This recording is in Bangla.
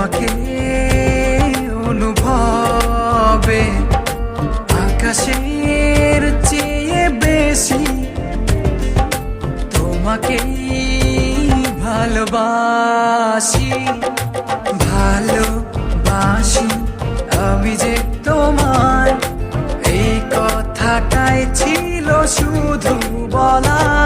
তোমাকে অনুভবে আকাশের চেয়ে বেশি তোমাকেই ভালোবাসি ভালোবাসি আমি যে তোমার এই কথাটাই ছিল শুধু বলা